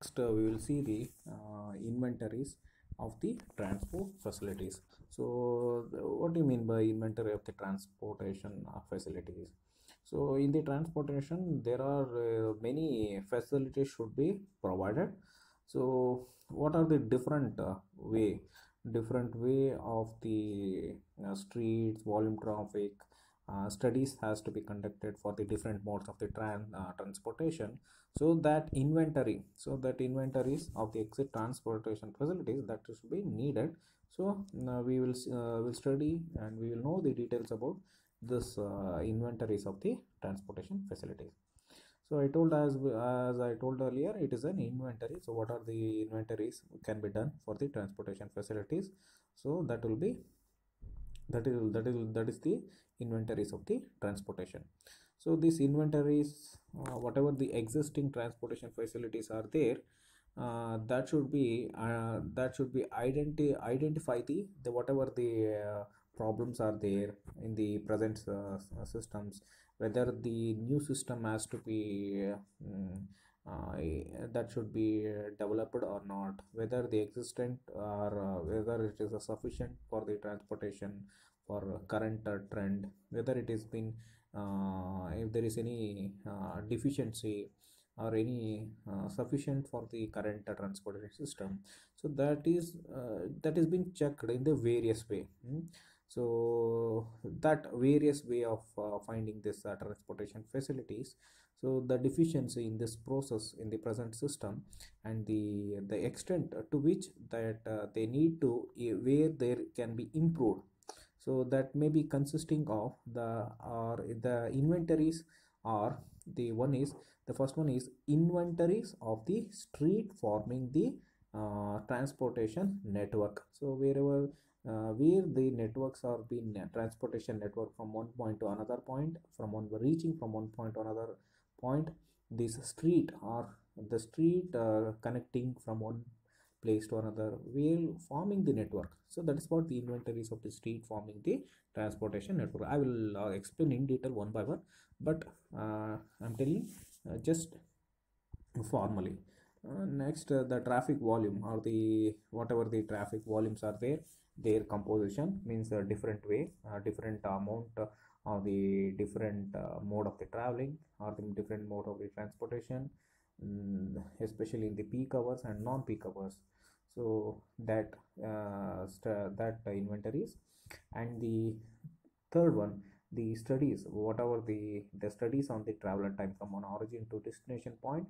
Next, we will see the inventories of the transport facilities. So, what do you mean by inventory of the transportation facilities? So, in the transportation, there are many facilities should be provided. So, what are the different way of the streets, volume traffic? Studies has to be conducted for the different modes of the transportation, so that inventories of the exit transportation facilities that should be needed. So we will study and we will know the details about this inventories of the transportation facilities. So I told, as I told earlier, it is an inventory. So what are the inventories can be done for the transportation facilities? So that is the inventories of the transportation. So these inventories, whatever the existing transportation facilities are there, that should be identify the whatever the problems are there in the present systems, whether the new system has to be that should be developed or not, whether the existent or whether it is sufficient for the transportation for current trend, whether it has been if there is any deficiency or any sufficient for the current transportation system. So that is being checked in the various way. So that various way of finding this transportation facilities, so the deficiency in this process in the present system, and the extent to which that they need to where there can be improved. So that may be consisting of the inventories, or the first one is inventories of the street forming the transportation network. So where the networks are being transportation network from one point to another point, reaching from one point to another point, this street or the street connecting from one place to another while forming the network. So that is what the inventories of the street forming the transportation network. I will explain in detail one by one, but I'm telling just formally. Next, the traffic volume, or the whatever the traffic volumes are there, their composition means a different way, different amount of the different mode of the traveling, or the different mode of the transportation, especially in the peak hours and non-peak hours. So that inventories. And the third one, the studies, whatever the studies on the traveler time from one origin to destination point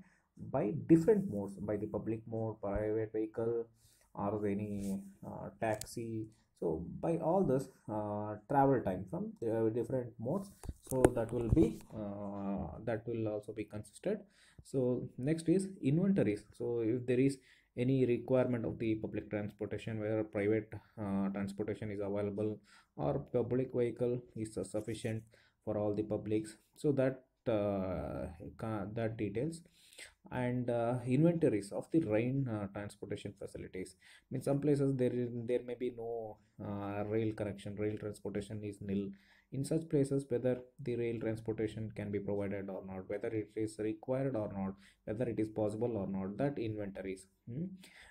by different modes, by the public mode, private vehicle, or any taxi. So by all this travel time from different modes, so that will also be considered. So next is inventories. So if there is any requirement of the public transportation where private transportation is available, or public vehicle is sufficient for all the publics, so that details. And inventories of the rain transportation facilities, in some places there may be no rail transportation is nil. In such places, whether the rail transportation can be provided or not, whether it is required or not, whether it is possible or not, that inventories.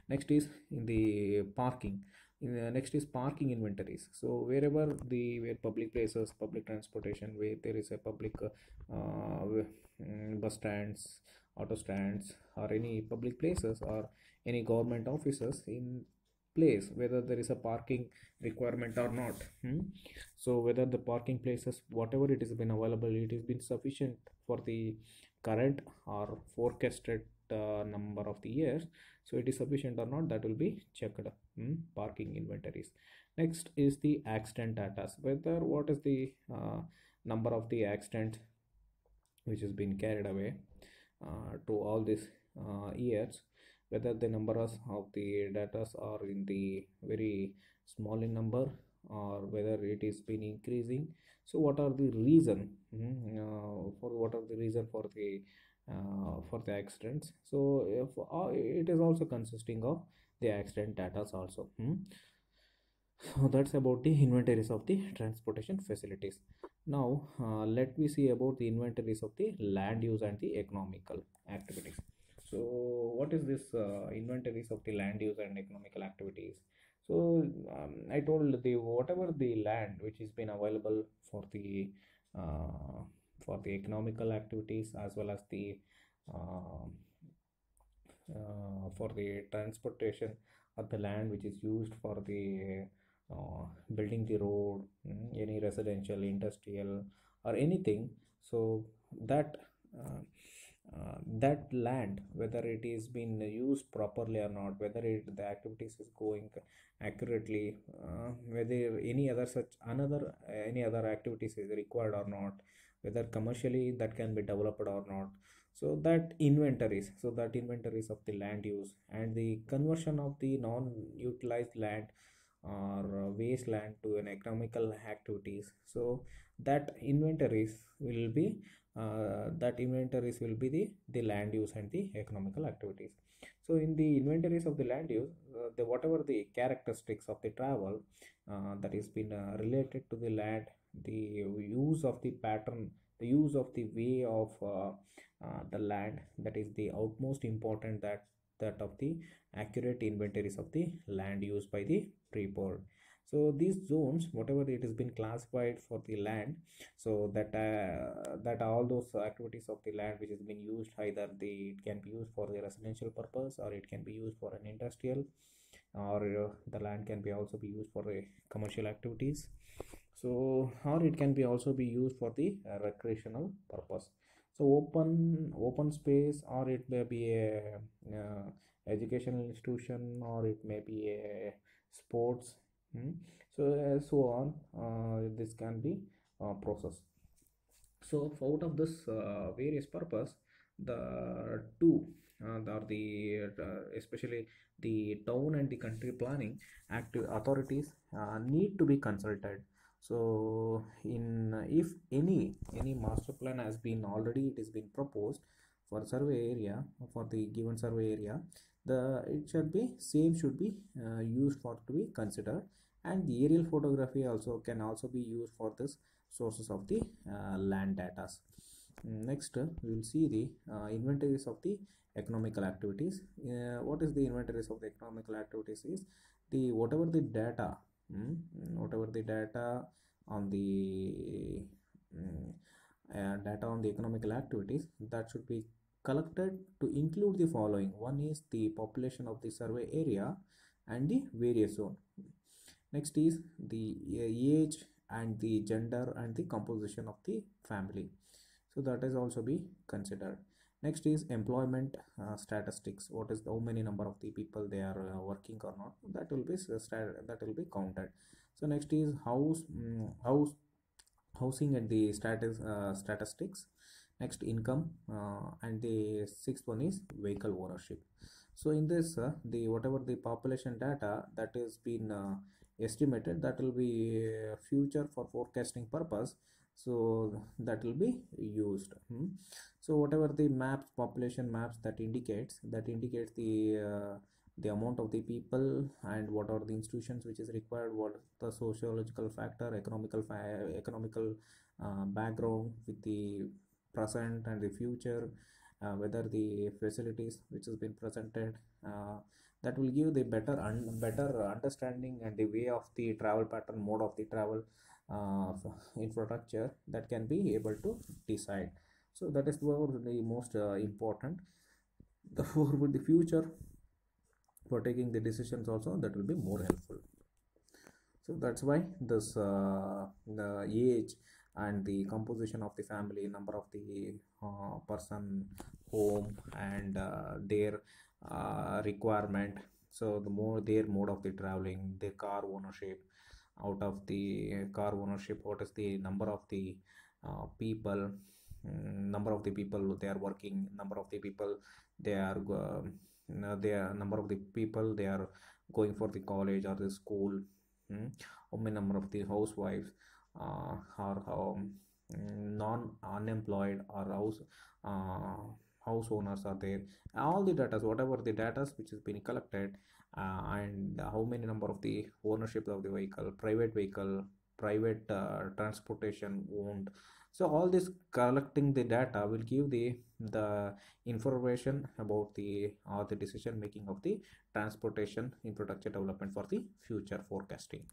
Next is in the parking. Next is parking inventories. So where public places, public transportation, where there is a public bus stands, auto stands, or any public places, or any government offices in place, whether there is a parking requirement or not. So whether the parking places, whatever it has been available, it has been sufficient for the current or forecasted number of the years, so it is sufficient or not, that will be checked. Parking inventories. Next is the accident data, whether what is the number of the accident which has been carried away to all these years, whether the numbers of the data are in the very small in number, or whether it is been increasing. So what are the reason for the accidents? So if it is also consisting of the accident data also. So that's about the inventories of the transportation facilities. Now let me see about the inventories of the land use and the economical activities. So what is this inventories of the land use and economical activities? So I told the whatever the land which has been available uh, for the economical activities as well as the uh, for the transportation of the land which is used for the building the road, any residential, industrial, or anything. So that that land, whether it is been used properly or not, whether the activities is going accurately, whether any other activities is required or not, whether commercially that can be developed or not. So that inventories of the land use and the conversion of the non-utilized land or wasteland to an economical activities. So that inventories will be the land use and the economical activities. So in the inventories of the land use, the whatever the characteristics of the travel that is been related to the land, the use of the pattern, the use of the way of the land, that is the utmost important, that of the accurate inventories of the land used by the report. So these zones, whatever it has been classified for the land, so that all those activities of the land which has been used, either it can be used for the residential purpose, or it can be used for an industrial, or the land can be also be used for commercial activities. So or it can be also be used for the recreational purpose. So open space, or it may be a educational institution, or it may be a sports. So on, this can be process. So out of this various purpose, the two especially the town and the country planning active authorities need to be consulted. So in if any master plan has been already, it has been proposed for survey area, for the given survey area, the it should be used for to be considered. And the aerial photography also can also be used for this sources of the land data. Next, we will see the inventories of the economical activities. What is the inventories of the economical activities? Is the whatever the data on the data on the economical activities, that should be collected to include the following. One is the population of the survey area and the various zone. Next is the age and the gender and the composition of the family. So that is also be considered. Next is employment statistics. What is how many number of the people they are working or not, that will be counted. So next is housing and the statistics. Next, income, and the sixth one is vehicle ownership. So in this, the whatever the population data that is been estimated, that will be future for forecasting purpose. So that will be used. So whatever the maps, population maps, that indicates the amount of the people, and what are the institutions which is required, what the sociological factor, economical background with the present and the future, whether the facilities which has been presented, that will give the better understanding and the way of the travel pattern, mode of the travel, infrastructure, that can be able to decide. So that is the most important. For with the future, for taking the decisions also, that will be more helpful. So that's why this the age and the composition of the family, number of the person, home, and their requirement. So the more their mode of the traveling, their car ownership, out of the car ownership, what is the number of the people, number of the people they are working, number of the people they are number of the people they are going for the college or the school. How many number of the housewives are non-unemployed, or house owners are there. All the data, whatever the data which has been collected, and how many number of the ownership of the vehicle, private transportation owned, So all this collecting the data will give the information about the decision making of the transportation infrastructure development for the future forecasting.